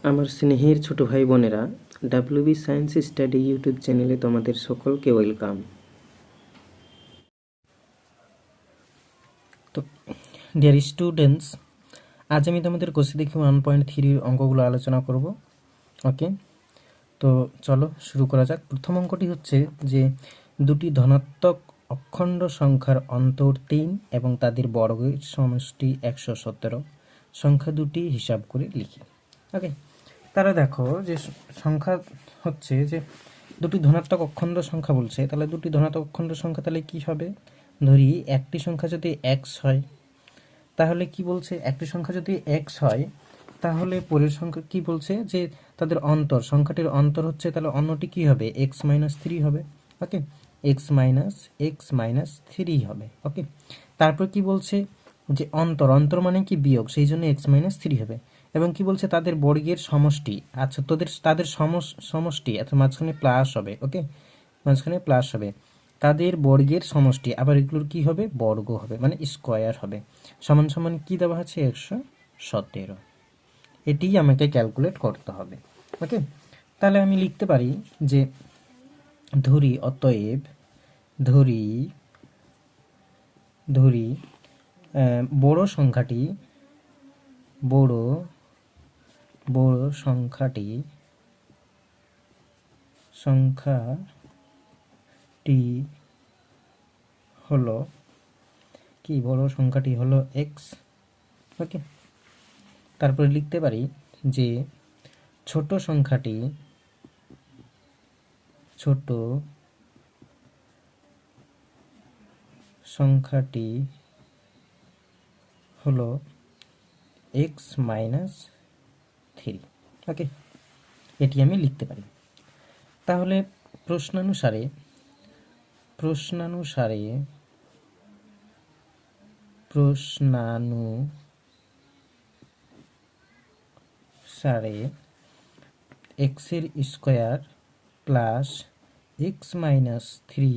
আমার স্নেহের ছোট ভাই বোনেরা, ডাব্লিউবি সায়েন্স স্টাডি ইউটিউব চ্যানেলে তোমাদের সকলকে ওয়েলকাম। তো ডিয়ার স্টুডেন্টস, আজ আমি তোমাদের কোর্সে দেখি 1.3 অঙ্কগুলো আলোচনা করব। ওকে, তো চলো শুরু করা যাক। প্রথম অঙ্কটি হচ্ছে যে দুটি ধনাত্মক অখণ্ড সংখ্যার অন্তর 3 এবং তাদের বর্গের সমষ্টি 117 সংখ্যা দুটি হিসাব করে লিখি। ওকে, তাহলে দেখো যে সংখ্যা হচ্ছে যে দুটি ধনাত্মক অখণ্ড সংখ্যা বলছে, তাহলে দুটি ধনাত্মক অখণ্ড সংখ্যা তাহলে কি হবে? ধরি একটি সংখ্যা যদি এক্স হয়, তাহলে কি বলছে? একটি সংখ্যা যদি এক্স হয়, তাহলে পরের সংখ্যা কি বলছে? যে তাদের অন্তর, সংখ্যাটির অন্তর হচ্ছে, তাহলে অন্যটি কি হবে? এক্স মাইনাস থ্রি হবে। ওকে, এক্স মাইনাস থ্রি হবে। ওকে, তারপর কি বলছে? যে অন্তর, অন্তর মানে কি? বিয়োগ, সেই জন্য এক্স মাইনাস থ্রি হবে। এবং কি বলছে? তাদের বর্গের সমষ্টি। আচ্ছা, তাদের সমষ্টি, অর্থাৎ মাঝখানে প্লাস হবে। ওকে, মাঝখানে প্লাস হবে। তাদের বর্গের সমষ্টি, আবার এগুলোর কি হবে? বর্গ হবে, মানে স্কোয়ার হবে। সমান সমান কি দেওয়া আছে? 117। এটিই আমাকে ক্যালকুলেট করতে হবে। ওকে, তাহলে আমি লিখতে পারি যে ধরি বড় সংখ্যাটি হলো কি? বড় সংখ্যাটি হলো এক্স। ওকে, তারপরে লিখতে পারি যে ছোট সংখ্যাটি হলো এক্স মাইনাস থ্রি। ওকে, এটি আমি লিখতে পারি। তাহলে প্রশ্নানুসারে এক্সের square plus x minus three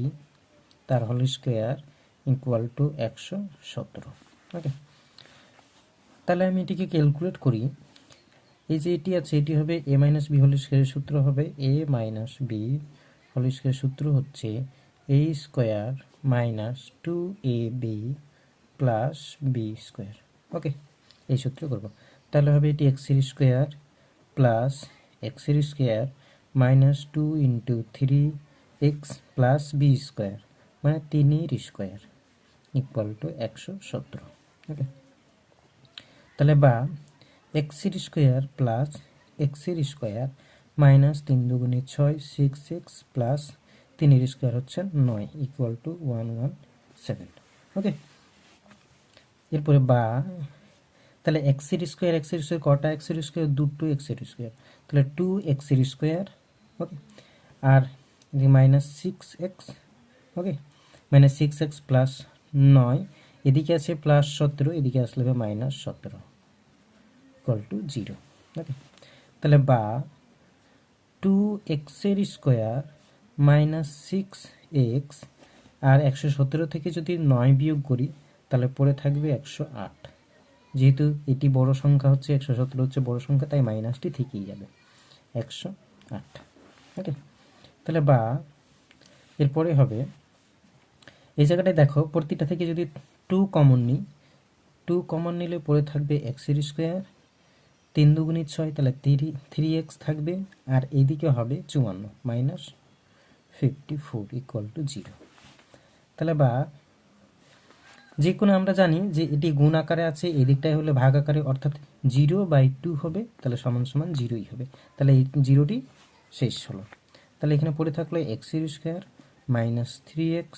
তার হোল স্কোয়ার ইকুয়াল টু 117। ওকে, তাহলে আমি এটিকে ক্যালকুলেট করি। এই যে এটি আছে, এটি হবে এ মাইনাস বি হোল স্কোয়ারের সূত্র হবে এ মাইনাস বি হোল স্কোয়ারের সূত্র হচ্ছে a square minus 2ab plus b square. Okay, এই সূত্র করব। তাহলে হবে এটি এক্সের স্কোয়ার প্লাস এক্সের square minus 2 into 3x plus b square, মানে 3 স্কোয়ার ইকুয়াল টু 117। ওকে, তাহলে বা এক্সের স্কোয়ার প্লাস এক্সের স্কোয়ার মাইনাস 3 দুগুণে 6 6x প্লাস 3 স্কোয়ার হচ্ছে 9 ইকুয়াল টু 117। ওকে, এরপরে বা তাহলে এক্সের স্কোয়ার কটা এক্সের স্কোয়ার? দুটো এক্সের স্কোয়ার, তাহলে 2x স্কোয়ার। ওকে, আর মাইনাস 6x। ওকে, মাইনাস 6x প্লাস 9, এদিকে আছে প্লাস 17, এদিকে আসলে হবে মাইনাস 17 ইকুয়াল টু 0। ওকে, তাহলে বা 2x স্কোয়ার মাইনাস 6x আর 117 থেকে যদি 9 বিয়োগ করি, তাহলে পরে থাকবে 108। যেহেতু এটি বড় সংখ্যা হচ্ছে, 117 হচ্ছে বড় সংখ্যা, তাই মাইনাসটি থেকেই যাবে 108। ওকে, তাহলে বা এরপরে হবে এই জায়গাটায় দেখো, প্রতিটা থেকে যদি 2 কমন নিই, 2 কমন নিলে পরে থাকবে এক্সের স্কোয়ার 3 দুগুণে 6, তাহলে 3x থাকবে, আর এইদিকে হবে 54 মাইনাস 54 ইকুয়াল টু 0। তাহলে বা যে কোনো, আমরা জানি যে এটি গুণ আকারে আছে, এদিকটাই হলে ভাগ আকারে, অর্থাৎ 0/2 হবে, তাহলে সমান সমান 0ই হবে। তাহলে এই 0টি শেষ হলো। তাহলে এখানে পড়ে থাকলো এক্সের square minus 3x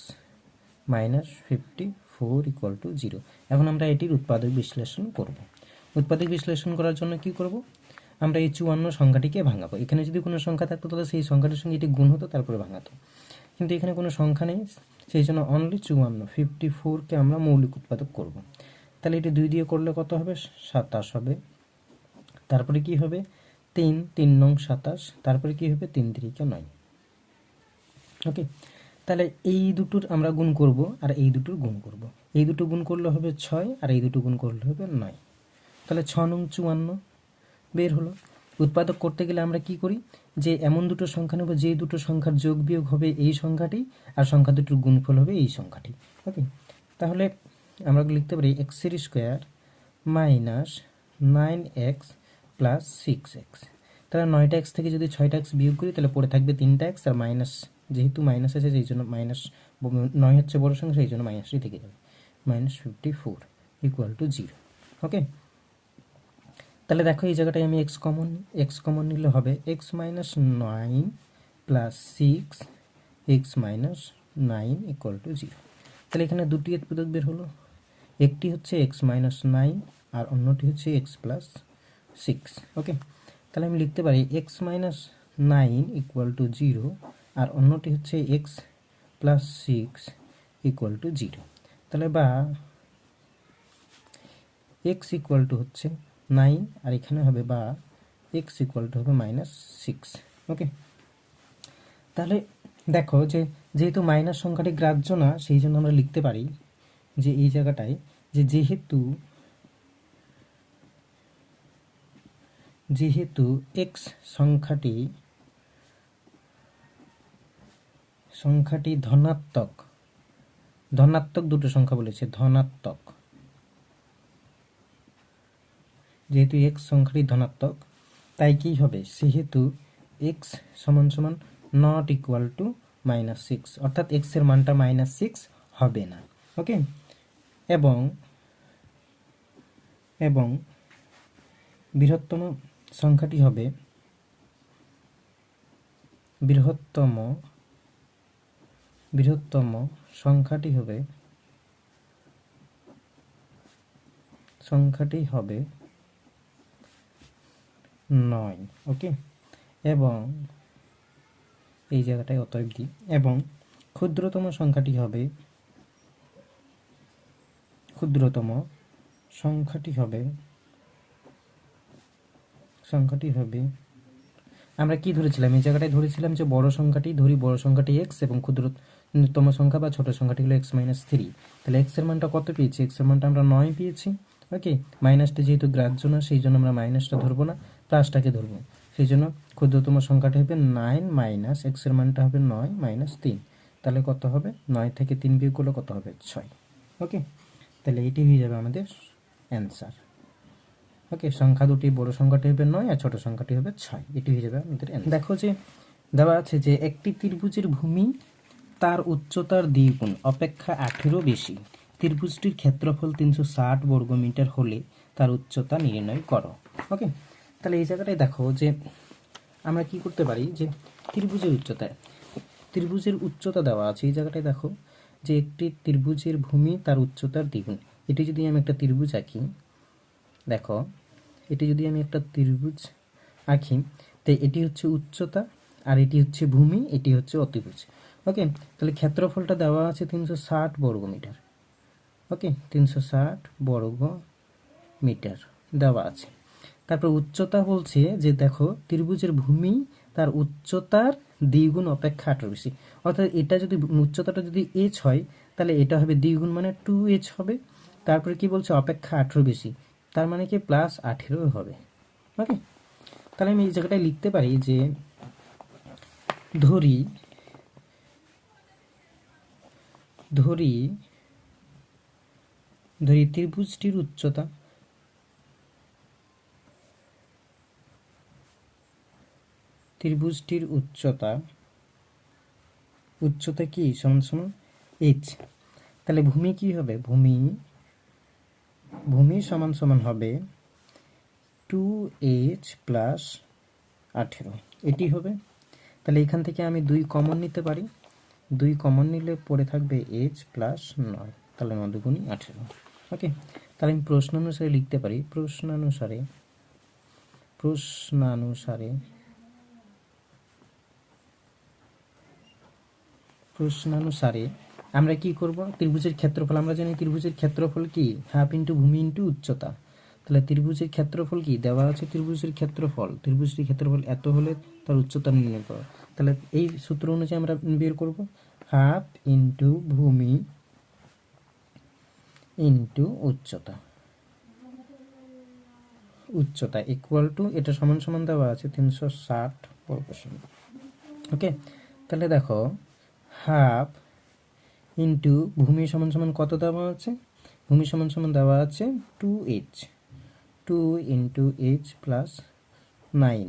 minus 54 equal to 0। এখন আমরা এটির উৎপাদক বিশ্লেষণ করব। উৎপাদক বিশ্লেষণ করার জন্য কি করব? আমরা এই 54 সংখ্যাটিকে ভাঙাবো। এখানে যদি কোনো সংখ্যা থাকতো, তাহলে সেই সংখ্যাটির সঙ্গে এটি গুণ হতো, তারপরে ভাঙাতো। কিন্তু এখানে কোনো সংখ্যা নেই, সেই জন্য অনলি 54কে আমরা মৌলিক উৎপাদক করব। তাহলে এটি 2 দিয়ে করলে কত হবে? 27 হবে। তারপরে কি হবে? 3 নং 27, তারপরে কি হবে? 3 3 9। ওকে, তাহলে এই দুটোর আমরা গুণ করব, আর এই দুটোর গুণ করব। এই দুটো গুণ করলে হবে 6, আর এই দুটো গুণ করলে হবে 9। তাহলে 6 নং 54 বের হলো। উৎপাদক করতে গেলে আমরা কি করি, যে এমন দুটো সংখ্যা নেব যে দুটো সংখ্যার যোগ বিয়োগ হবে এই সংখ্যাটি, আর সংখ্যা দুটোর গুণফল হবে এই সংখ্যাটি। ওকে, তাহলে আমরা লিখতে পারি এক্সের square minus 9x plus 6x। তাহলে 9টা এক্স থেকে যদি 6টা এক্স বিয়োগ করি তাহলে পড়ে থাকবে 3টা এক্স, আর মাইনাস, যেহেতু মাইনাস আছে সেই জন্য মাইনাস, 9 হচ্ছে বড় সংখ্যা সেই জন্য মাইনাসটি থেকে যাবে, -54 ইকুয়াল টু 0। ওকে, তাহলে দেখো এই জায়গাটায় আমি এক্স কমন নিলে হবে x minus 9 plus 6 x minus 9 equal to 0। তাহলে এখানে দুটি উৎপাদক বের হলো, একটি হচ্ছে এক্স মাইনাস 9 আর অন্যটি হচ্ছে এক্স প্লাস 6। ওকে, তাহলে আমি লিখতে পারি এক্স মাইনাস 9 ইকুয়াল টু 0 আর অন্যটি হচ্ছে এক্স প্লাস 6 ইকুয়াল টু 0। তাহলে বা এক্স ইকুয়াল টু হচ্ছে 9 আর এখানে হবে বা এক্স ইকুয়াল টু হবে -6। ওকে, তাহলে দেখো যে যেহেতু মাইনাস সংখ্যাটি গ্রাহ্য না সেই জন্য আমরা লিখতে পারি যে এই জায়গাটায় যে যেহেতু এক্স সংখ্যাটি ধনাত্মক দুটো সংখ্যা বলেছে, ধনাত্মক, যেহেতু এক্স সংখ্যাটি ধনাত্মক তাই কি হবে, সেহেতু এক্স সমান সমান নট ইকুয়াল টু -6, অর্থাৎ এক্স এর মানটা -6 হবে না। ওকে, এবং বৃহত্তম সংখ্যাটি হবে বৃহত্তম সংখ্যাটি হবে 9। ওকে, এবং এই জায়গাটায় অতএব দিই, এবং ক্ষুদ্রতম সংখ্যাটি হবে আমরা কি ধরেছিলাম, এই জায়গাটায় ধরেছিলাম যে বড় সংখ্যাটি এক্স এবং ক্ষুদ্রতম সংখ্যা বা ছোট সংখ্যাটি হলো এক্স মাইনাস 3। তাহলে এক্স এর মানটা কত পেয়েছি, এক্স এর মানটা আমরা 9 পেয়েছি। ওকে, মাইনাসটা যেহেতু গ্রাহ্য না সেই জন্য আমরা মাইনাসটা ধরবো না, প্লাসটাকে ধরবো, সেই জন্য ক্ষুদ্রতম সংখ্যাটা হবে 9 মাইনাস এক্স এর মানটা হবে 9 মাইনাস 3। তাহলে কত হবে, 9 থেকে 3 বিয়োগ করলে কত হবে, 6। ওকে, তাহলে এটি হয়ে যাবে আমাদের অ্যান্সার। ওকে, সংখ্যা দুটি, বড় সংখ্যাটি হবে 9 আর ছোট সংখ্যাটি হবে 6, এটি হয়ে যাবে আমাদের অ্যান্সার। দেখো যে দেওয়া আছে যে একটি ত্রিভুজের ভূমি তার উচ্চতার দ্বিগুণ অপেক্ষা 18 বেশি, ত্রিভুজটির ক্ষেত্রফল 360 বর্গমিটার হলে তার উচ্চতা নির্ণয় করো। ওকে, তাহলে এই জায়গাটায় দেখো যে আমরা কি করতে পারি, যে ত্রিভুজের উচ্চতা দেওয়া আছে, এই জায়গাটায় দেখো যে একটি ত্রিভুজের ভূমি তার উচ্চতার দ্বিগুণ। এটি যদি আমি একটা ত্রিভুজ আঁকি, দেখো এটি যদি আমি একটা ত্রিভুজ আঁকি, তো এটি হচ্ছে উচ্চতা আর এটি হচ্ছে ভূমি, এটি হচ্ছে অতিভুজ। ওকে, তাহলে ক্ষেত্রফলটা দেওয়া আছে 360 বর্গমিটার। ওকে, 360 বর্গ মিটার দেওয়া আছে। তারপর উচ্চতা বলছে যে দেখো ত্রিভুজের ভূমি তার উচ্চতার দ্বিগুণ অপেক্ষা 18 বেশি, অর্থাৎ এটা যদি উচ্চতাটা যদি h হয় তাহলে এটা হবে দ্বিগুণ মানে 2h হবে। তারপরে কি বলছে, অপেক্ষা 18 বেশি, তার মানে কি +18 হবে। ওকে, তাহলে আমি এই জায়গাটায় লিখতে পারি যে ধরি ত্রিভুজটির উচ্চতা কি সমান সমান h। তাহলে ভূমি কি হবে, ভূমি সমান সমান হবে 2h প্লাস 18, এটি হবে। তাহলে এখান থেকে আমি 2 কমন নিতে পারি, 2 কমন নিলে পড়ে থাকবে h প্লাস 9, তাহলে 9 দুগুণী 18। ওকে, তাহলে আমি প্রশ্নানুসারে লিখতে পারি, প্রশ্নানুসারে আমরা কি করব, ত্রিভুজের ক্ষেত্রফল, আমরা জানি ত্রিভুজের ক্ষেত্রফল কি হাফ ইন্টু ভূমি ইন্টু উচ্চতা। তাহলে ত্রিভুজের ক্ষেত্রফল কি দেওয়া আছে, ত্রিভুজটির ক্ষেত্রফল এত হলে তার উচ্চতা নির্ণয় করো। তাহলে এই সূত্র অনুযায়ী আমরা বের করব হাফ ইন্টু ভূমি ইন্টু উচ্চতা। উচ্চতা ইকুয়াল টু এটা সমান সমান দেওয়া আছে 360 বর্গসেমি। ওকে, তাহলে দেখো হাফ ইন্টু ভূমি সমান সমান কত দেওয়া আছে, ভূমি সমান সমান দেওয়া আছে 2h, 2 ইন্টু h প্লাস 9,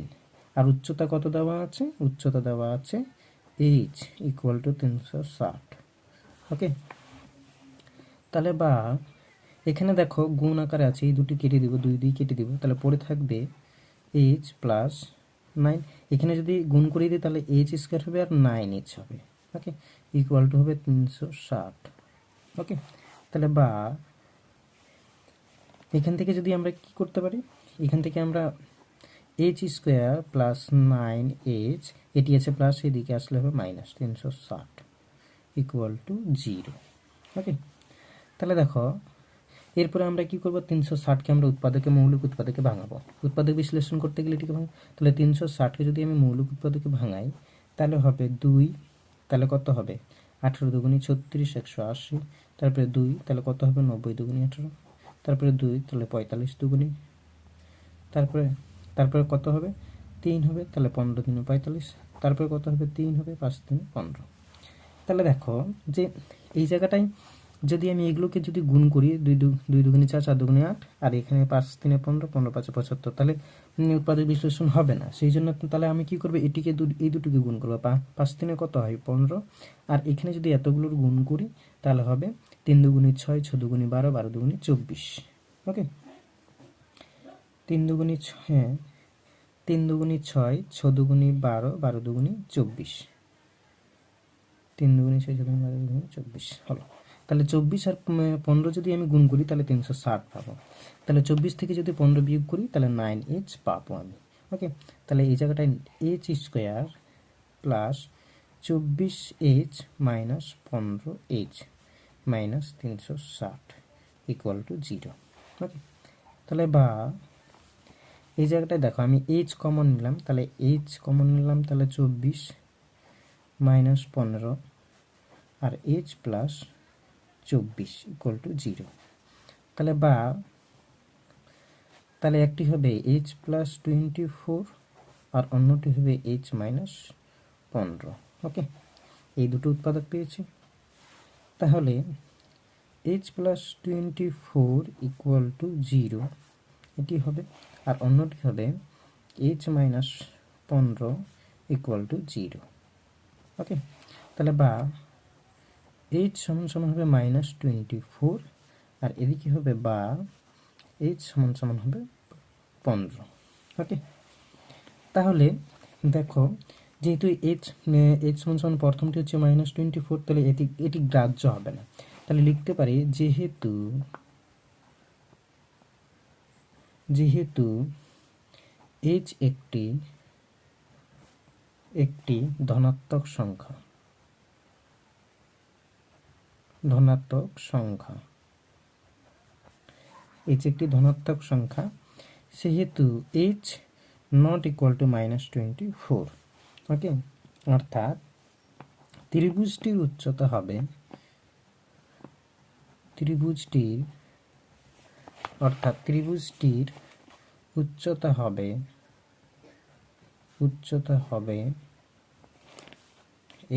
আর উচ্চতা কত দেওয়া আছে, উচ্চতা দেওয়া আছে h ইকুয়াল টু 360। ওকে, তাহলে বা এখানে দেখো গুণ আকারে আছে, এই দুটি কেটে দিব, 2 দিয়ে কেটে দিব, তাহলে পড়ে থাকবে h প্লাস 9। এখানে যদি গুণ করে দিই তাহলে h স্কোয়ার হবে আর 9h হবে। ওকে, ইকুয়াল টু হবে 360। ওকে, তাহলে বা এখান থেকে যদি আমরা কি করতে পারি, এখান থেকে আমরা h স্কোয়ার প্লাস 9h, এটি আছে প্লাস, এদিকে আসলে হবে মাইনাস 360 ইকুয়াল টু 0। ওকে, তাহলে দেখো এরপরে আমরা কি করব, 360কে আমরা উৎপাদকে মৌলিক উৎপাদকে ভাঙাবো। উৎপাদক বিশ্লেষণ করতে গেলে এটিকে ভাঙাবো, তাহলে 360কে যদি আমি মৌলিক উৎপাদকে ভাঙাই তাহলে হবে 2, তাহলে কত হবে 18 দুগুণী 36, 180, তারপরে 2, তাহলে কত হবে 90 দুগুণী 18, তারপরে 2, তাহলে 45 দুগুণী, তারপরে কত হবে 3 হবে, তাহলে 15 দিনে 45, তারপরে কত হবে 3 হবে, 5 দিনে 15। তাহলে দেখো যে এই জায়গাটায় যদি আমি এগুলোকে যদি গুণ করি, 2 দুগুণে 4, 4 দুগুণে 8, আর এখানে 5 3 15, 15 5 75, তাহলে উৎপাদক বিশ্লেষণ হবে না। সেই জন্য তাহলে আমি কি করবো, এটিকে এই দুটোকে গুণ করবো, 5 3 কত হয় 15, আর এখানে যদি এতগুলোর গুণ করি তাহলে হবে 3 দুগুণে 6, 6 দুগুণে 12, 12 দুগুণে 24। ওকে, 3 দুগুণে 6, 3 দুগুণে 6, 6 দুগুণে 12, 12 দুগুণে 24, 3 দুগুণে 6, 6 দুগুণে 12, দুগুণে 24 হলো। তাহলে 24 আর 15 যদি আমি গুণ করি তাহলে 360 পাবো। তাহলে 24 থেকে যদি 15 বিয়োগ করি তাহলে 9h পাবো আমি। ওকে, তাহলে এই জায়গাটায় h square plus 24h minus 15h minus 360 equal to 0। Okay, তাহলে বা এই জায়গাটায় দেখো আমি h কমন নিলাম, তাহলে h কমন নিলাম, তাহলে 24 মাইনাস 15 আর h প্লাস 24 ইকুয়াল টু 0। তাহলে বা তাহলে একটি হবে h প্লাস 24 আর অন্যটি হবে h মাইনাস 15। ওকে, এই দুটো উৎপাদক পেয়েছি। তাহলে h প্লাস 24 ইকুয়াল টু 0 এটি হবে, আর অন্যটি হবে h minus 15 equal to 0। Okay, তাহলে বা h সমান সমান হবে মাইনাস 24, আর এদিকে হবে বা h সমান সমান হবে 15। ওকে, তাহলে দেখো যেহেতু h সমান সমান প্রথমটি হচ্ছে মাইনাস 24, তাহলে এটি গ্রাহ্য হবে না। তাহলে লিখতে পারি যেহেতু h একটি ধনাত্মক সংখ্যা, h একটি ধনাত্মক সংখ্যা, সেহেতু h not equal to minus 24। ওকে, অর্থাৎ ত্রিভুজটির উচ্চতা হবে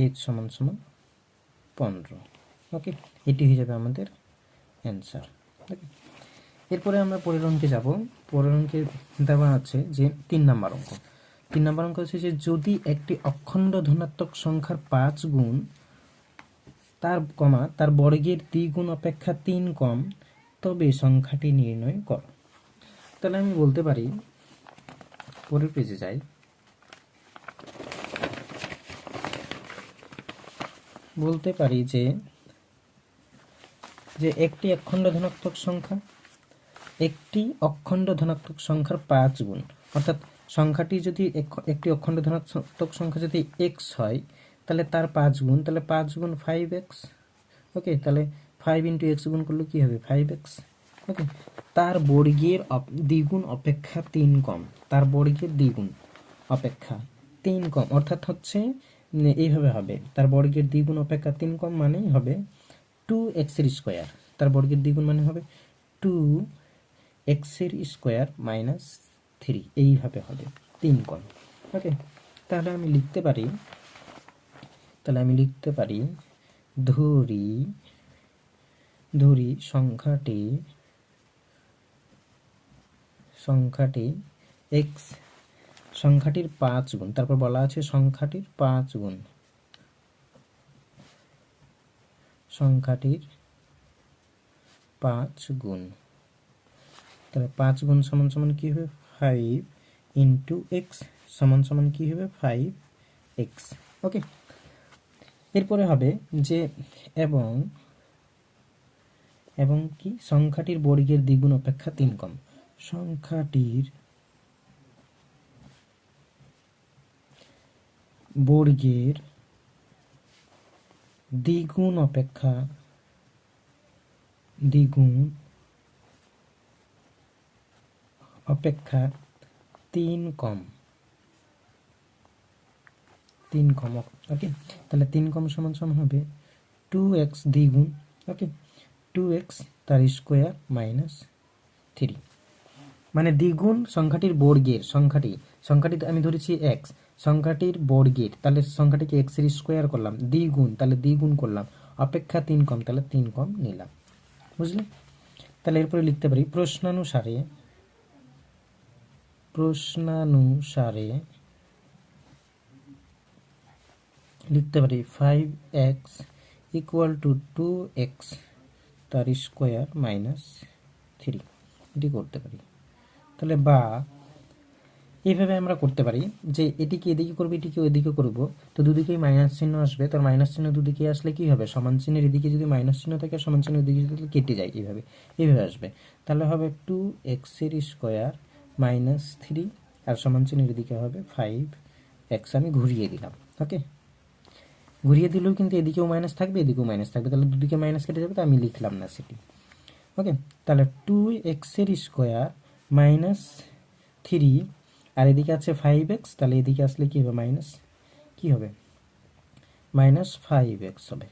h সমান সমান 15। ওকে, এটি হয়ে যাবে আমাদের অ্যান্সার। ওকে, এরপরে আমরা পরের অঙ্কে যাব। পরের অঙ্কে দেওয়া আছে যে 3 নম্বর অঙ্ক। 3 নম্বর অঙ্ক হচ্ছে যে যদি একটি অখণ্ড ধনাত্মক সংখ্যার 5 গুণ তার বর্গের দ্বিগুণ অপেক্ষা 3 কম, তবে সংখ্যাটি নির্ণয় করো। তাহলে আমি বলতে পারি, পরের পেজে যাই, বলতে পারি যে একটি অখণ্ড ধনাত্মক সংখ্যার 5 গুণ, অর্থাৎ সংখ্যাটি যদি একটি অখণ্ড ধনাত্মক সংখ্যা যদি x হয় তাহলে তার 5 গুণ, তাহলে 5 গুণ 5x। ওকে, তাহলে 5 ইন্টু x গুণ করলে কি হবে 5x। ওকে, তার বর্গের দ্বিগুণ অপেক্ষা 3 কম, তার বর্গের দ্বিগুণ অপেক্ষা 3 কম, অর্থাৎ হচ্ছে এইভাবে হবে, তার বর্গের দ্বিগুণ অপেক্ষা 3 কম মানেই হবে 2x এর স্কোয়ার, তার বর্গের দ্বিগুণ মানে হবে 2 এক্সের স্কোয়ার মাইনাস 3, এইভাবে হবে 3 কোণ। ওকে, তাহলে আমি লিখতে পারি ধরি সংখ্যাটি এক্স সংখ্যাটির 5 গুণ, তারপর বলা আছে সংখ্যাটির 5 গুণ, তাহলে 5 গুণ সমান সমান কি হবে 5 ইন্টু এক্স সমান সমান কি হবে 5x। ওকে, এরপরে হবে যে এবং কি সংখ্যাটির বর্গের দ্বিগুণ অপেক্ষা 3 কম, সংখ্যাটির বর্গের দ্বিগুণ অপেক্ষা 3 কম। ওকে, তাহলে 3 কম সমান সমান হবে 2x দ্বিগুণ। ওকে, 2x তার স্কোয়ার মাইনাস 3, মানে দ্বিগুণ সংখ্যাটির বর্গের, সংখ্যাটি আমি ধরেছি x, সংখ্যাটির বর্গের, তাহলে সংখ্যাটিকে x এর স্কোয়ার করলাম, দ্বিগুণ তাহলে দ্বিগুণ করলাম, অপেক্ষা 3 কম, তাহলে 3 কম নিলাম। বুঝলে? তাহলে এরপরে লিখতে পারি প্রশ্নানুসারে লিখতে পারি 5x ইকুয়াল টু 2x তার স্কোয়ার মাইনাস 3, এটি করতে পারি। তাহলে বা এইভাবে আমরা করতে পারি যে এটিকে এদিকে করবো, এটিকে ওইদিকে করবো, তো দুদিকেই মাইনাস চিহ্ন আসবে, তার মাইনাস চিহ্ন দুদিকে আসলে কি হবে, সমান চিহ্নের এদিকে যদি মাইনাস চিহ্ন থাকে, সমান চিহ্নের এদিকে যদি কেটে যায়, এইভাবে আসবে, তাহলে হবে 2x এর স্কোয়ার মাইনাস 3, আর সমান চিহ্নের এদিকে হবে 5x। আমি ঘুরিয়ে দিলাম। ওকে, ঘুরিয়ে দিলেও কিন্তু এদিকেও মাইনাস থাকবে, এদিকেও মাইনাস থাকবে, তাহলে দুদিকে মাইনাস কেটে যাবে, তো আমি লিখলাম না সেটি। ওকে, তাহলে 2x এর স্কোয়ার মাইনাস 3, আর এদিকে আছে 5x, তাহলে এদিকে আসলে কি হবে মাইনাস 5x হবে,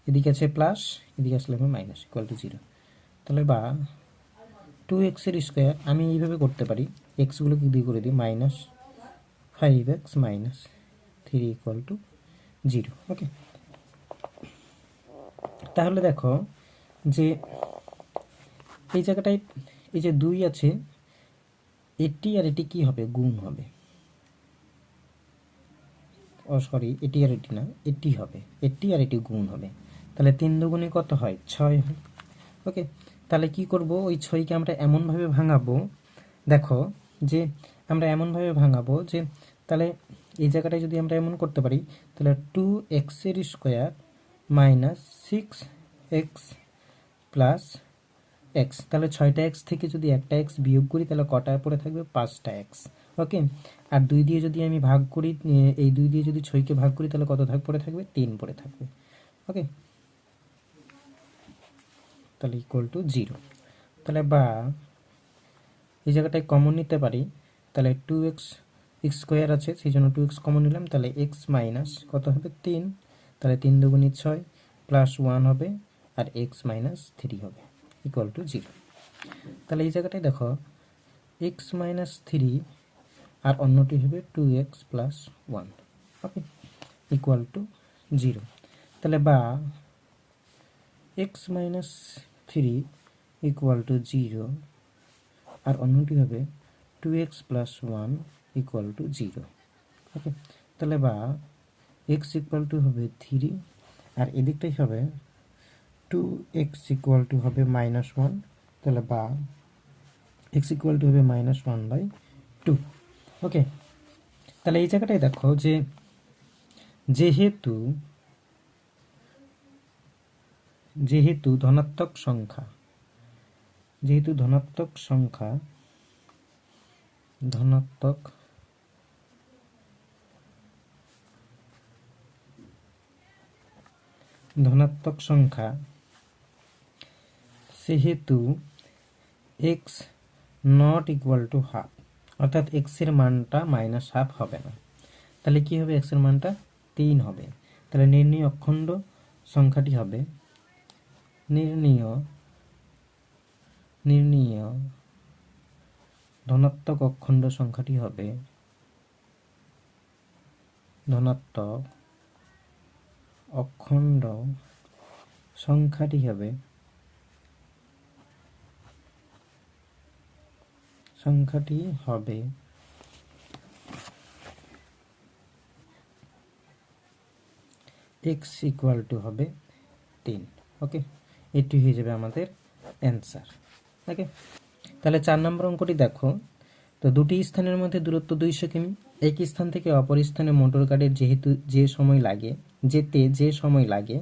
এদিকে আছে প্লাস, এদিকে আসলে হবে মাইনাস, ইকুয়াল টু 0। তাহলে বা 2x এর স্কোয়ার আমি এইভাবে করতে পারি, এক্সগুলোকে দিয়ে করে দিই, minus 5x minus 3 equal to 0। Okay, তাহলে দেখো যে এই জায়গাটায় এই যে 2 আছে, এটি আর এটি কি হবে, গুণ হবে। সরি, এটি আর এটি না, এটি হবে, এটি আর এটি গুণ হবে, তাহলে 3 দুগুণে কত হয়, 6 হয়। ওকে, তাহলে কি করব, ওই 6কে আমরা এমনভাবে ভাঙাবো, দেখো যে আমরা এমনভাবে ভাঙাবো যে তাহলে এই জায়গাটায় যদি আমরা এমন করতে পারি, তাহলে 2x এর square minus 6x plus x, তাহলে 6টা x থেকে যদি একটা x বিয়োগ করি, তাহলে কটা পড়ে থাকবে, 5টা x। ওকে, আর 2 দিয়ে যদি আমি ভাগ করি, এই 2 দিয়ে যদি 6কে ভাগ করি, তাহলে কত পড়ে থাকবে, 3 পড়ে থাকবে। ওকে, তাহলে ইকুয়াল টু 0। তাহলে বা এই জায়গাটায় কমন নিতে পারি, তাহলে 2x স্কোয়ার আছে, সেই জন্য 2x কমন নিলাম, তাহলে x মাইনাস কত হবে, 3, তাহলে 3 দুগুণে 6 প্লাস 1 হবে, আর x মাইনাস 3 হবে, ইকুয়াল টু 0। তাহলে এই জায়গাটায় দেখো x মাইনাস 3 আর অন্যটি হবে 2x plus 1। Okay, equal to 0। তাহলে বা x মাইনাস 3 ইকুয়াল টু 0, আর অন্যটি হবে 2x plus 1 equal to 0। Okay, তাহলে বা x ইকুয়াল টু হবে 3, আর এদিকটাই হবে 2x ইকুয়াল টু হবে মাইনাস 1, তাহলে বা x ইকুয়াল টু হবে মাইনাস 1/2। ওকে, তাহলে এই জায়গাটায় দেখো যে যেহেতু ধনাত্মক সংখ্যা সেহেতু x not equal to half, অর্থাৎ x এর মানটা মাইনাস হাফ হবে না। তাহলে কি হবে, x এর মানটা 3 হবে। তাহলে নির্ণীয় অখণ্ড সংখ্যাটি হবে নির্ণীয় ধনাত্মক অখণ্ড সংখ্যাটি হবে ধনাত্মক অখণ্ড সংখ্যাটি হবে x ইকুয়াল টু হবে 3। ওকে, এটি হয়ে যাবে আমাদের অ্যান্সার। ওকে, তাহলে 4 নম্বর অঙ্কটি দেখো। তো দুটি স্থানের মধ্যে দূরত্ব 200 কিমি। এক স্থান থেকে অপর স্থানে মোটর গাড়ির যে সময় লাগে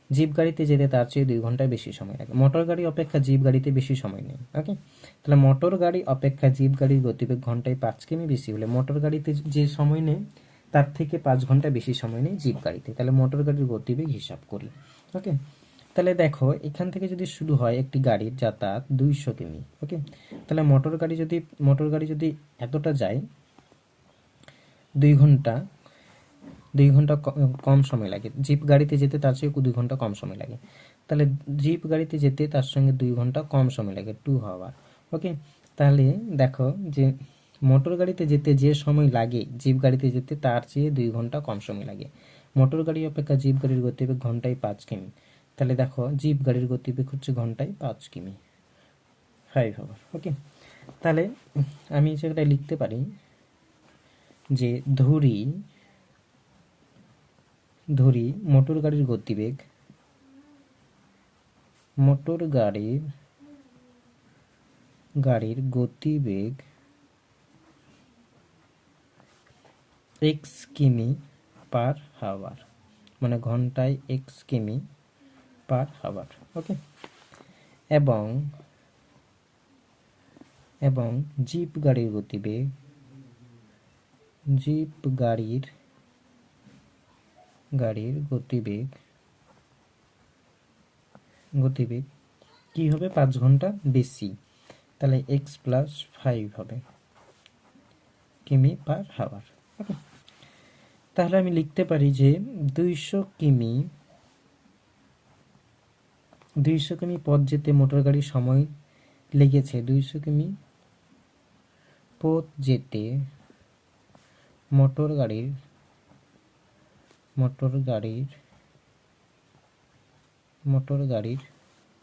জিপ গাড়িতে যেতে তার চেয়ে 2 ঘন্টা বেশি সময় লাগে। মোটর গাড়ি অপেক্ষা জিপ গাড়িতে বেশি সময় নেয়। ওকে, তাহলে মোটর গাড়ি অপেক্ষা জিপ গাড়ির গতিবেগ ঘন্টায় 5 কিমি বেশি হলে মোটর গাড়িতে যে সময় নেয় তার থেকে 5 ঘন্টা বেশি সময় নেয় জিপ গাড়িতে। তাহলে মোটর গাড়ির গতিবেগ হিসাব করি। ওকে, তাহলে দেখো এখান থেকে যদি শুরু হয় একটি গাড়ির যাতায়াত 200 কিমি। ওকে, তাহলে মোটর গাড়ি যদি এতটা যায় 2 ঘন্টা কম সময় লাগে। জিপ গাড়িতে যেতে তার চেয়ে 2 ঘন্টা কম সময় লাগে। তাহলে জিপ গাড়িতে যেতে তার সঙ্গে 2 ঘন্টা কম সময় লাগে, 2 আওয়ার। ওকে, তাহলে দেখো যে মোটর গাড়িতে যেতে যে সময় লাগে জিপ গাড়িতে যেতে তার চেয়ে 2 ঘন্টা কম সময় লাগে। মোটর গাড়ি অপেক্ষা জিপ গাড়ির গতিবেগ ঘন্টায় 5 কিমি। তাহলে দেখো জিপ গাড়ির গতিবেগ হচ্ছে ঘন্টায় 5 কিমি, 5 আওয়ার। ওকে, তাহলে আমি সেটা লিখতে পারি যে ধরি মোটর গাড়ির গতিবেগ x কিমি পার হাওয়ার, মানে ঘন্টায় x কিমি পার হাওয়ার। ওকে, এবং জিপ গাড়ির গতিবেগ কি হবে 5 ঘন্টা বেশি। তাহলে x প্লাস 5 হবে কিমি পার হাওয়ার। ওকে, তাহলে আমি লিখতে পারি যে 200 কিমি পথ যেতে মোটর গাড়ির সময় লেগেছে 200 কিমি পথ যেতে মোটর গাড়ির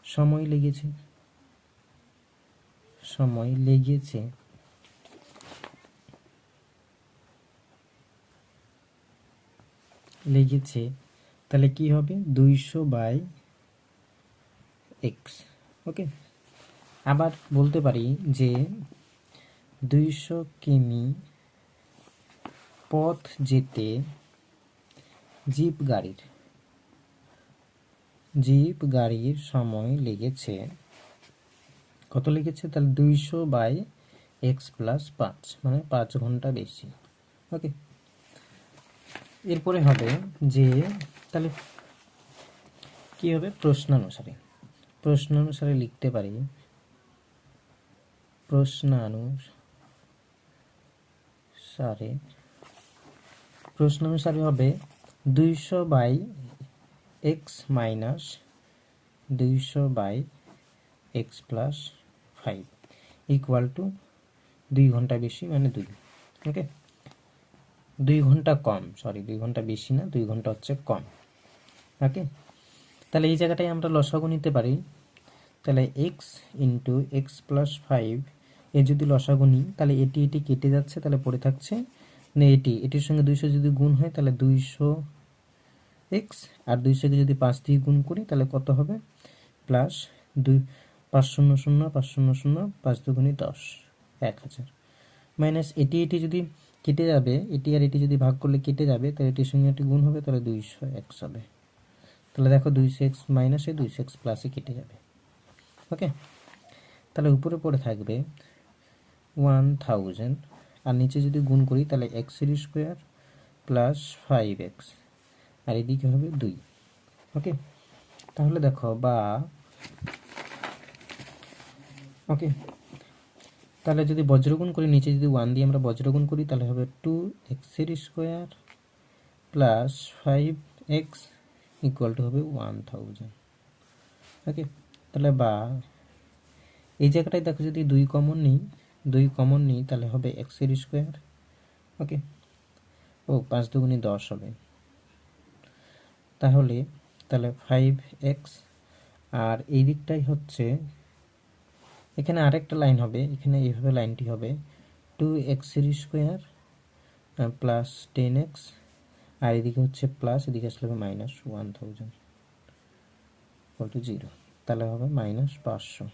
সময় লেগেছে 200। তাহলে কি হবে 200/x। ওকে, আবার বলতে পারি যে 200 কিমি পথ যেতে জিপ গাড়ির সময় লেগেছে কত লেগেছে, তাহলে 200/x প্লাস 5, মানে 5 ঘন্টা বেশি। ওকে, এরপরে হবে যে তাহলে কি হবে প্রশ্নানুসারে লিখতে পারি প্রশ্নানুসারে হবে 200/x minus 200/x plus 5 equal to 2 ঘন্টা বেশি, মানে 2। ওকে, 2 ঘন্টা কম, 2 ঘন্টা বেশি না, 2 ঘন্টা হচ্ছে কম। ওকে, তাহলে এই জায়গাটায় আমরা লসাগু নিতে পারি। তাহলে x ইন্টু এক্স প্লাস 5 এর যদি লসাগু নিই তাহলে এটি কেটে যাচ্ছে, তাহলে পড়ে থাকছে না এটির সঙ্গে 200 যদি গুণ হয় তাহলে 200x, আর 200কে যদি 5 দিয়ে গুণ করি তাহলে কত হবে, প্লাস 500 500 5 দুগুণে 10, 1000, মাইনাস এটি যদি কেটে যাবে, এটি আর এটি যদি ভাগ করলে কেটে যাবে, তাহলে এটির সঙ্গে এটি গুণ হবে, তাহলে 200x হবে। তাহলে দেখো 200x মাইনাসে 200x প্লাসে কেটে যাবে। ওকে, তাহলে উপরে পড়ে থাকবে 1000, আর নিচে যদি গুণ করি তাহলে x এর স্কোয়ার প্লাস 5x, আর এদিকে হবে 2। ওকে, তাহলে দেখো ওকে, তাহলে যদি বজ্রগুণ করি, নিচে যদি 1 দিয়ে আমরা বজ্রগুণ করি তাহলে হবে 2x এর square plus 5x equal to হবে 1000। ওকে, তাহলে এই জায়গাটায় দেখো যদি 2 কমন নিই, 2 কমন নিই তাহলে হবে x এর স্কোয়ার। ওকে, ও 5 দুগুণে 10 হবে, তাহলে 5x, আর এই দিকটাই হচ্ছে, এখানে আরেকটা লাইন হবে, এখানে এইভাবে লাইনটি হবে 2x এর স্কোয়ার প্লাস 10x, আর এদিকে হচ্ছে প্লাস, এদিকে আসলে হবে -1000 ইকুয়াল টু 0, তাহলে হবে -500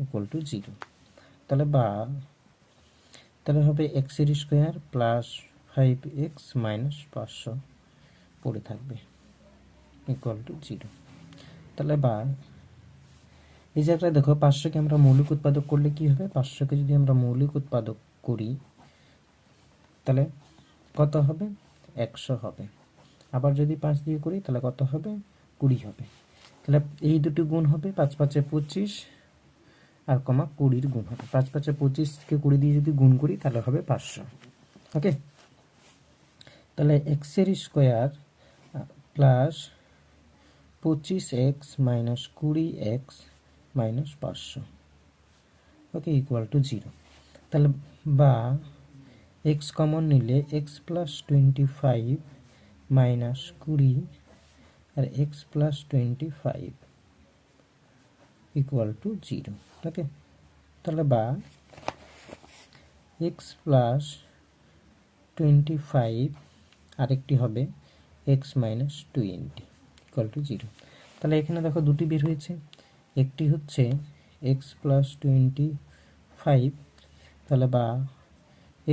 ইকুয়াল টু 0। তাহলে হবে x এর স্কোয়ার প্লাস 5x মাইনাস 500 পড়ে থাকবে ইকুয়াল টু 0। তাহলে বা এই জায়গায় দেখো 500কে আমরা মৌলিক উৎপাদক করলে কি হবে, 500কে যদি আমরা মৌলিক উৎপাদক করি তাহলে কত হবে, 100 হবে। আবার যদি 5 দিয়ে করি তাহলে কত হবে, 20 হবে। তাহলে এই দুটো গুণ হবে, 5 5 25 আর কমা 20 গুণ হবে। 5 5 25কে 20 দিয়ে যদি গুণ করি তাহলে হবে 500। ওকে, তাহলে x এর square plus 25x minus 20x minus 500, okay, equal to 0। তাহলে বা x কমন নিলে x প্লাস 25 মাইনাস 20 আর x plus 25 equal to 0। Okay, তাহলে বা x প্লাস 25 আরেকটি হবে x মাইনাস 20 ইকুয়াল টু 0। তাহলে এখানে দেখো দুটি বের হয়েছে, একটি হচ্ছে x প্লাস 25, তাহলে বা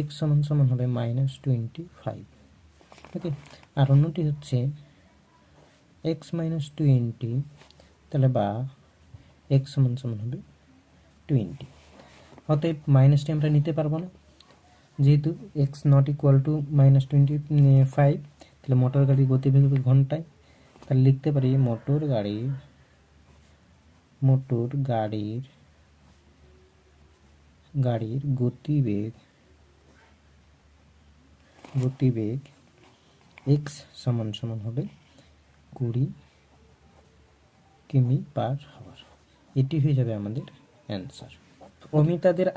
x সমান সমান হবে -25। ওকে, আর অন্যটি হচ্ছে x মাইনাস 20, তাহলে বা x সমান সমান হবে 20। অতএব মাইনাসটি আমরা নিতে পারবো না, যেহেতু x নট ইকুয়াল টু -25, তাহলে মোটর গাড়ির গতিবেগ হবে ঘন্টায়। তাহলে লিখতে পারি মোটর গাড়ির গতিবেগ x সমান সমান হবে 20 কিমি পার আওয়ার। এটি হয়ে যাবে আমাদের অ্যান্সার। অমিতাদের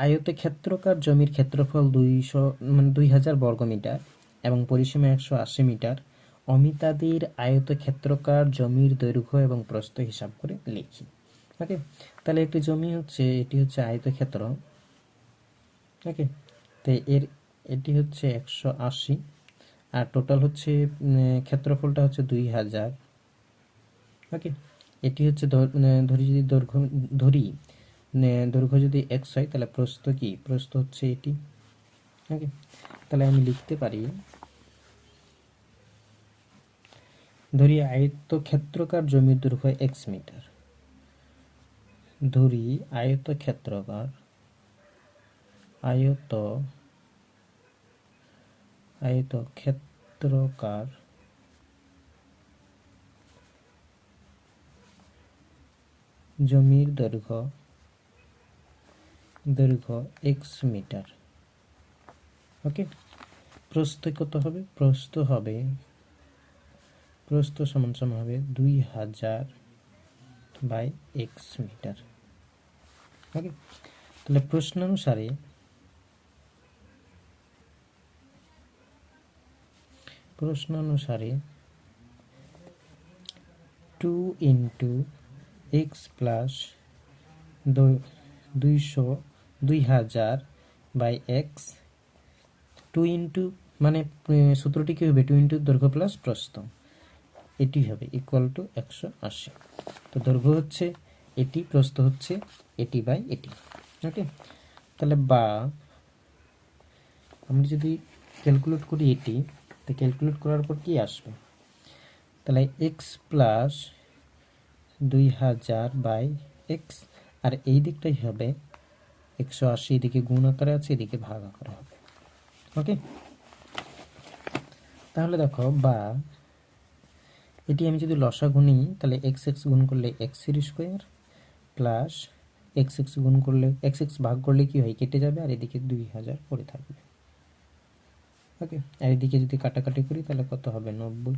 আয়তক্ষেত্রাকার জমির ক্ষেত্রফল 2000 বর্গমিটার এবং পরিসীমা 180 মিটার। অমিতাদের আয়তক্ষেত্রাকার জমির দৈর্ঘ্য এবং প্রস্থ হিসাব করে লিখি। ওকে, তাহলে একটি জমি হচ্ছে, এটি হচ্ছে আয়তক্ষেত্র। ওকে, তো এটি হচ্ছে 180, আর টোটাল হচ্ছে ক্ষেত্রফলটা হচ্ছে 2000। ওকে, এটি হচ্ছে দৈর্ঘ্য যদি x হয় তাহলে প্রস্থ হচ্ছে এটি। ওকে, তাহলে আমি লিখতে পারি, ধরি আয়তক্ষেত্রাকার জমির দৈর্ঘ্য x মিটার, ধরি আয়তক্ষেত্রাকার জমির দৈর্ঘ্য x মিটার। ওকে, প্রস্থ কত হবে, প্রস্থ সমান সমান হবে 2000 বাই x মিটার। ওকে, তাহলে প্রশ্নানুসারে 2 into x plus 2000 by x, 2 into মানে সূত্রটি কী হবে, 2 ইন্টু দৈর্ঘ্য প্লাস প্রস্থ, এটি হবে ইকুয়াল টু 180। তো দৈর্ঘ্য হচ্ছে এটি, প্রস্থ হচ্ছে এটি বাই এটি। ওকে, তাহলে বা আমি যদি ক্যালকুলেট করি এটি, তো ক্যালকুলেট করার পর কি আসবে, তাহলে এক্স প্লাস 2000 বাই এক্স, আর এই দিকটাই হবে 180, এদিকে গুণ আকারে আছে, এদিকে ভাগ আকারে হবে। ওকে, তাহলে দেখো বা এটি আমি যদি লসাগু নিই তাহলে এক্স গুণ করলে এক্স এর স্কোয়ার প্লাস এক্স গুণ করলে এক্স ভাগ করলে কি হয়, কেটে যাবে, আর এদিকে 2000 পড়ে থাকবে। ওকে, আর এদিকে যদি কাটাকাটি করি তাহলে কত হবে, 90।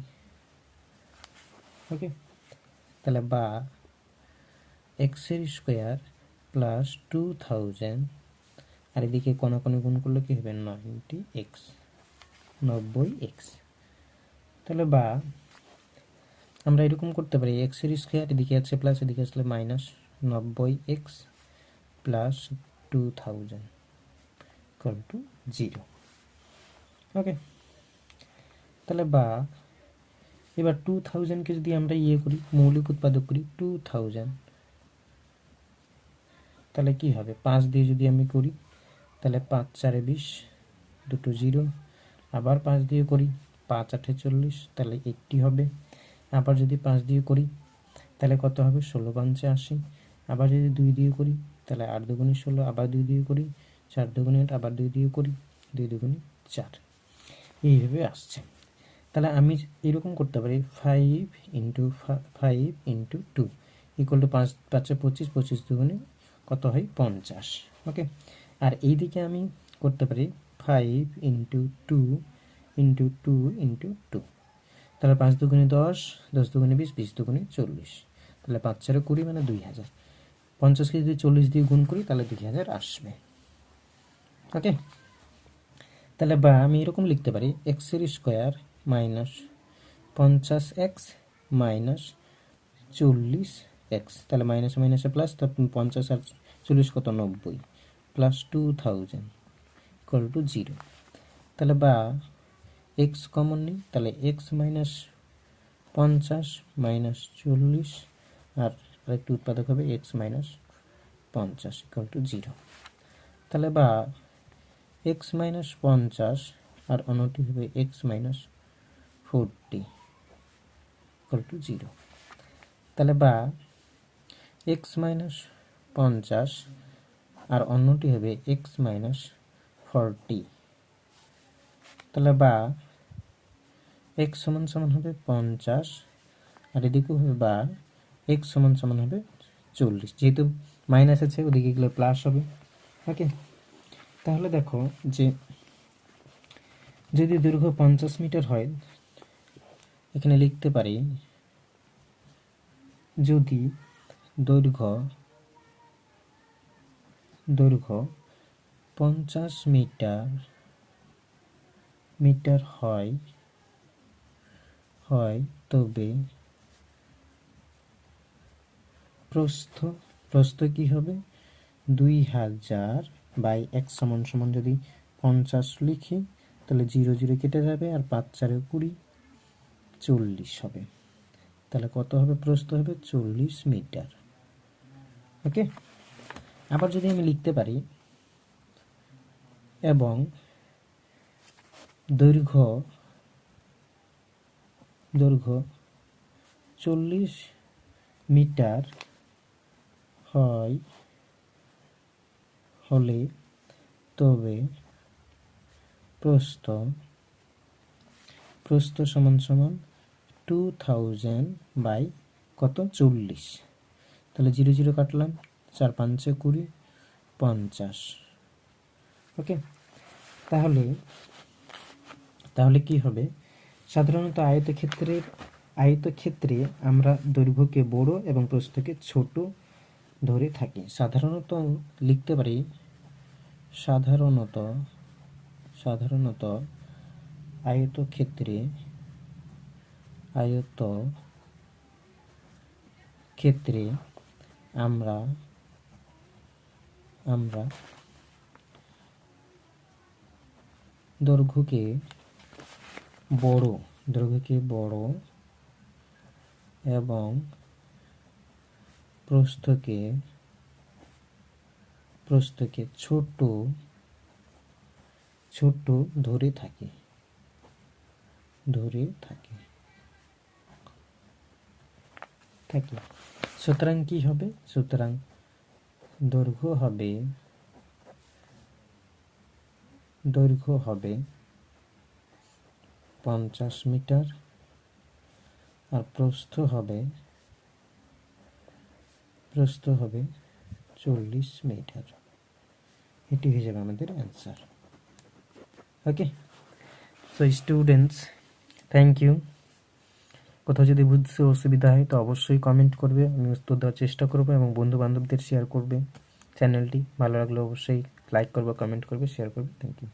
ওকে, তাহলে বা এক্স এর স্কোয়ার প্লাস 2000, আর এদিকে কোণাকোণি গুণ করলে কি হবে 90x, 90x। তাহলে বা আমরা এরকম করতে পারি এক্স এর স্কোয়ার এদিকে আছে প্লাস এদিকে আসলে minus 90x plus 2000 equal to 0। Okay, তাহলে বা এবার 2000কে যদি আমরা করি মৌলিক উৎপাদক করি 2000, তাহলে কি হবে 5 দিয়ে যদি আমি করি তাহলে 5 4 20, দুটো 0, আবার 5 দিয়ে করি 5 8 40, তাহলে 80 হবে। আবার যদি 5 দিয়ে করি তাহলে কত হবে 16 5 80, আবার যদি 2 দিয়ে করি তাহলে 8 2 16, আবার 2 দিয়ে করি 4 2 8, আবার 2 দিয়ে করি 2 2 4, এইভাবে আসছে। তাহলে আমি এরকম করতে পারি 5 ইন্টু 5 ইন্টু 2 ইকুয়াল টু 5 5 25, 25 2 কত হয় 50। ওকে, আর এইদিকে আমি করতে পারি 5 ইন্টু 2 ইন্টু 2 ইন্টু 2, তাহলে 5 2 10, 10 2 20, 20 2 40, তাহলে 5 4 20 মানে 2000। 50কে যদি 40 দিয়ে গুণ করি তাহলে 2000 আসবে। ওকে, তাহলে বা আমি এরকম লিখতে পারি এক্স এর square minus 50x minus 40x, তাহলে মাইনাসে মাইনাসে প্লাস, তারপর 50 আর 40 কত 90 প্লাস 2000 ইকুয়াল টু 0। তাহলে বা এক্স কমন নিই, তাহলে এক্স মাইনাস 50 মাইনাস 40 আর আরেকটি উৎপাদক হবে এক্স মাইনাস 50 ইকুয়াল টু 0। তাহলে বা এক্স মাইনাস 50 আর অন্যটি হবে এক্স মাইনাস 40 ইকুয়াল টু 0। তাহলে বা এক্স মাইনাস 50 আর অন্যটি হবে এক্স মাইনাস 40, তাহলে বা এক্স সমান সমান হবে 50 আর এদিকেও হবে বা এক্স সমান সমান হবে 40, যেহেতু মাইনাস আছে ওদিকে গেলে প্লাস হবে। ওকে, তাহলে দেখো যে যদি দৈর্ঘ্য 50 মিটার হয় এখানে লিখতে পারি যদি দৈর্ঘ্য 50 মিটার হয় তবে প্রস্থ কি হবে 2000 বাই x সমান সমান যদি 50 লিখি তাহলে 0 0 কেটে যাবে আর 5 4 20 40 হবে, তাহলে কত হবে প্রস্থ হবে 40 মিটার। ওকে, আবার যদি আমি লিখতে পারি এবং দৈর্ঘ্য 40 মিটার হলে তবে প্রস্থ সমান সমান 2000 বাই কত 40, তাহলে 0 0 কাটলাম 4 5 20 50। ওকে, তাহলে কি হবে সাধারণত আয়তক্ষেত্রে আমরা দৈর্ঘ্যকে বড় এবং প্রস্থকে ছোট ধরে থাকি। সাধারণত লিখতে পারি সাধারণত আয়তক্ষেত্রে আমরা দৈর্ঘ্যকে বড় এবং প্রস্থকে ছোট ধরে থাকি। সুতরাং কি হবে, সুতরাং দৈর্ঘ্য হবে 50 মিটার আর প্রস্থ হবে 40 মিটার। এটি হয়ে যাবে আমাদের answer. Okay, so students thank you. কোথাও যদি বুঝতে অসুবিধা হয় তো অবশ্যই কমেন্ট করবে, আমি উত্তর দেওয়ার চেষ্টা করবো এবং বন্ধু বান্ধবদের শেয়ার করবে। চ্যানেলটি ভালো লাগলে অবশ্যই লাইক করবে, কমেন্ট করবে, শেয়ার করবে। Thank you.